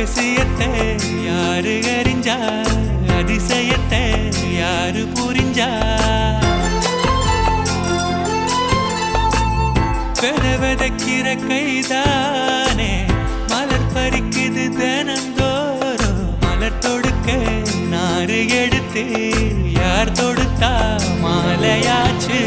ரகசியத்தை யாரு அறிஞ்சா, அதிசயத்தை யாரு புரிஞ்சா? விதக்கிற கைதானே மலர் பறிக்குது தினந்தோறும். மலர் தொடுக்க நாறு எடுத்து யார் தொடுத்தா மாலையாச்சு.